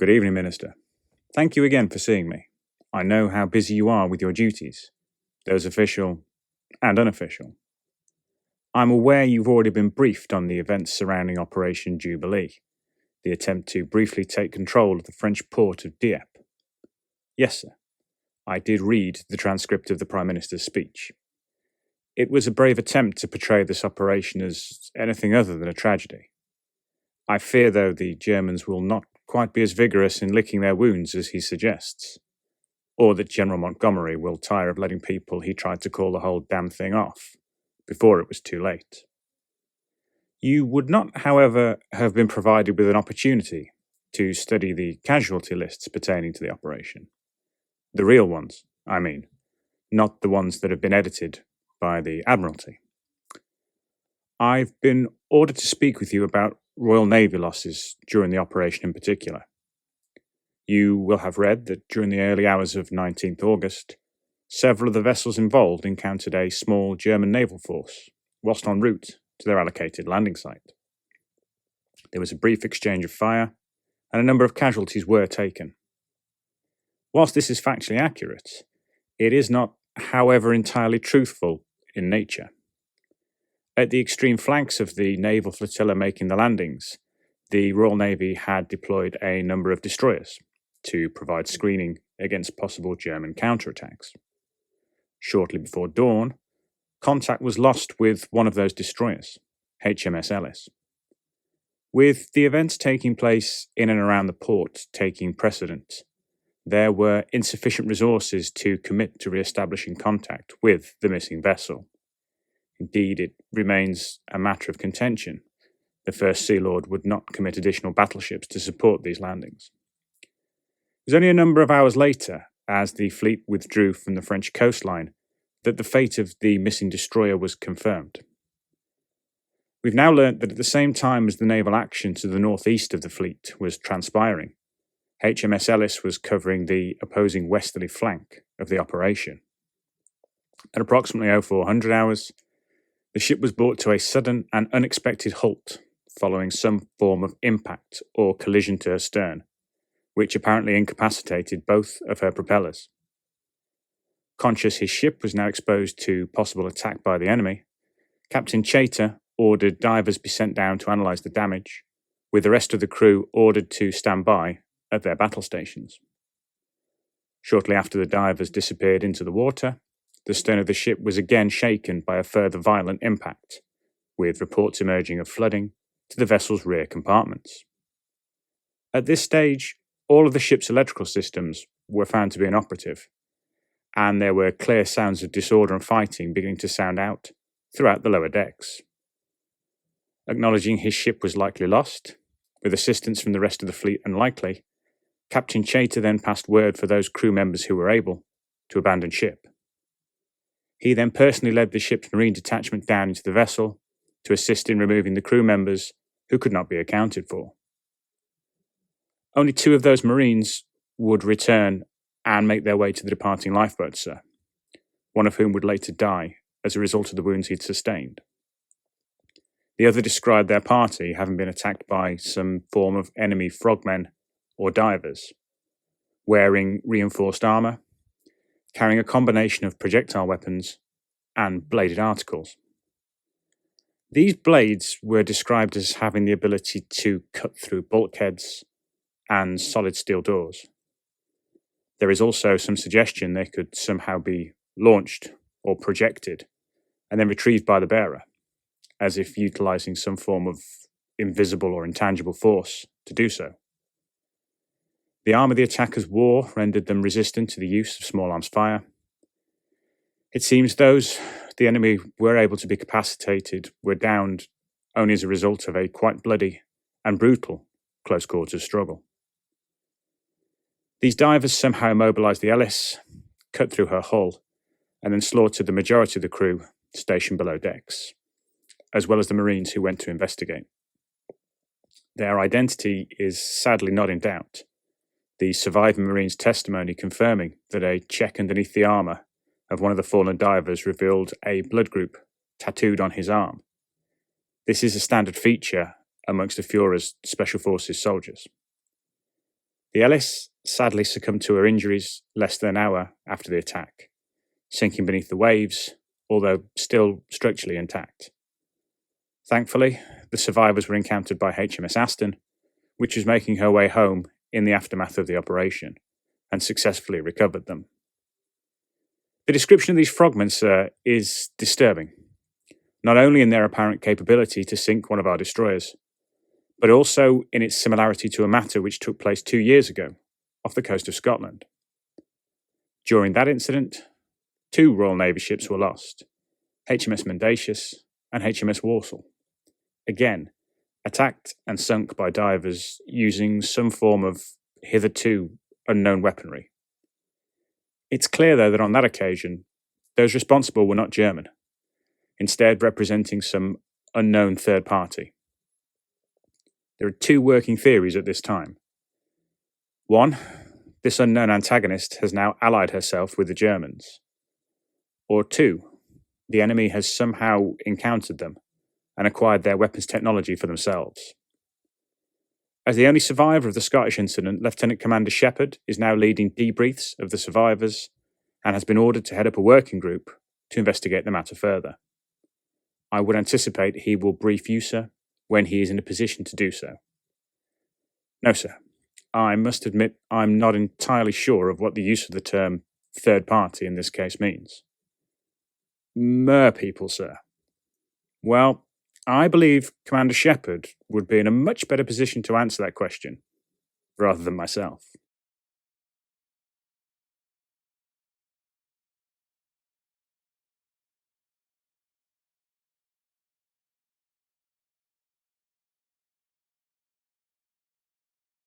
Good evening, Minister. Thank you again for seeing me. I know how busy you are with your duties, those official and unofficial. I'm aware you've already been briefed on the events surrounding Operation Jubilee, the attempt to briefly take control of the French port of Dieppe. Yes, sir. I did read the transcript of the Prime Minister's speech. It was a brave attempt to portray this operation as anything other than a tragedy. I fear, though, the Germans will not quite be as vigorous in licking their wounds as he suggests, or that General Montgomery will tire of letting people he tried to call the whole damn thing off before it was too late. You would not, however, have been provided with an opportunity to study the casualty lists pertaining to the operation. The real ones, I mean, not the ones that have been edited by the Admiralty. I've been ordered to speak with you about Royal Navy losses during the operation in particular. You will have read that during the early hours of 19th August, several of the vessels involved encountered a small German naval force whilst en route to their allocated landing site. There was a brief exchange of fire, and a number of casualties were taken. Whilst this is factually accurate, it is not, however, entirely truthful in nature. At the extreme flanks of the naval flotilla making the landings, the Royal Navy had deployed a number of destroyers to provide screening against possible German counterattacks. Shortly before dawn, contact was lost with one of those destroyers, HMS Ellice. With the events taking place in and around the port taking precedent, there were insufficient resources to commit to re-establishing contact with the missing vessel. Indeed, it remains a matter of contention. The First Sea Lord would not commit additional battleships to support these landings. It was only a number of hours later, as the fleet withdrew from the French coastline, that the fate of the missing destroyer was confirmed. We've now learnt that at the same time as the naval action to the northeast of the fleet was transpiring, HMS Ellice was covering the opposing westerly flank of the operation. At approximately 0400 hours, the ship was brought to a sudden and unexpected halt following some form of impact or collision to her stern, which apparently incapacitated both of her propellers. Conscious his ship was now exposed to possible attack by the enemy, Captain Chater ordered divers be sent down to analyse the damage, with the rest of the crew ordered to stand by at their battle stations. Shortly after the divers disappeared into the water, the stern of the ship was again shaken by a further violent impact, with reports emerging of flooding to the vessel's rear compartments. At this stage, all of the ship's electrical systems were found to be inoperative, and there were clear sounds of disorder and fighting beginning to sound out throughout the lower decks. Acknowledging his ship was likely lost, with assistance from the rest of the fleet unlikely, Captain Chater then passed word for those crew members who were able to abandon ship. He then personally led the ship's marine detachment down into the vessel to assist in removing the crew members who could not be accounted for. Only 2 of those marines would return and make their way to the departing lifeboat, sir, one of whom would later die as a result of the wounds he'd sustained. The other described their party having been attacked by some form of enemy frogmen or divers, wearing reinforced armour, carrying a combination of projectile weapons and bladed articles. These blades were described as having the ability to cut through bulkheads and solid steel doors. There is also some suggestion they could somehow be launched or projected and then retrieved by the bearer, as if utilising some form of invisible or intangible force to do so. The armour the attackers wore rendered them resistant to the use of small arms fire. It seems those the enemy were able to be capacitated were downed only as a result of a quite bloody and brutal close quarters struggle. These divers somehow immobilised the Ellice, cut through her hull, and then slaughtered the majority of the crew stationed below decks, as well as the Marines who went to investigate. Their identity is sadly not in doubt, the surviving Marine's testimony confirming that a check underneath the armour of one of the fallen divers revealed a blood group tattooed on his arm. This is a standard feature amongst the Führer's Special Forces soldiers. The Ellice sadly succumbed to her injuries less than an hour after the attack, sinking beneath the waves, although still structurally intact. Thankfully, the survivors were encountered by HMS Aston, which was making her way home in the aftermath of the operation, and successfully recovered them. The description of these frogments is disturbing, not only in their apparent capability to sink one of our destroyers, but also in its similarity to a matter which took place 2 years ago off the coast of Scotland. During that incident, 2 Royal Navy ships were lost, HMS Mendacious and HMS Walsall, again attacked and sunk by divers using some form of hitherto unknown weaponry. It's clear, though, that on that occasion, those responsible were not German, instead representing some unknown third party. There are 2 working theories at this time. 1, this unknown antagonist has now allied herself with the Germans. Or 2, the enemy has somehow encountered them and acquired their weapons technology for themselves. As the only survivor of the Scottish incident, Lieutenant Commander Shepherd is now leading debriefs of the survivors and has been ordered to head up a working group to investigate the matter further. I would anticipate he will brief you, sir, when he is in a position to do so. No, sir. I must admit I'm not entirely sure of what the use of the term third party in this case means. Mer people, sir. Well, I believe Commander Shepherd would be in a much better position to answer that question, rather than myself.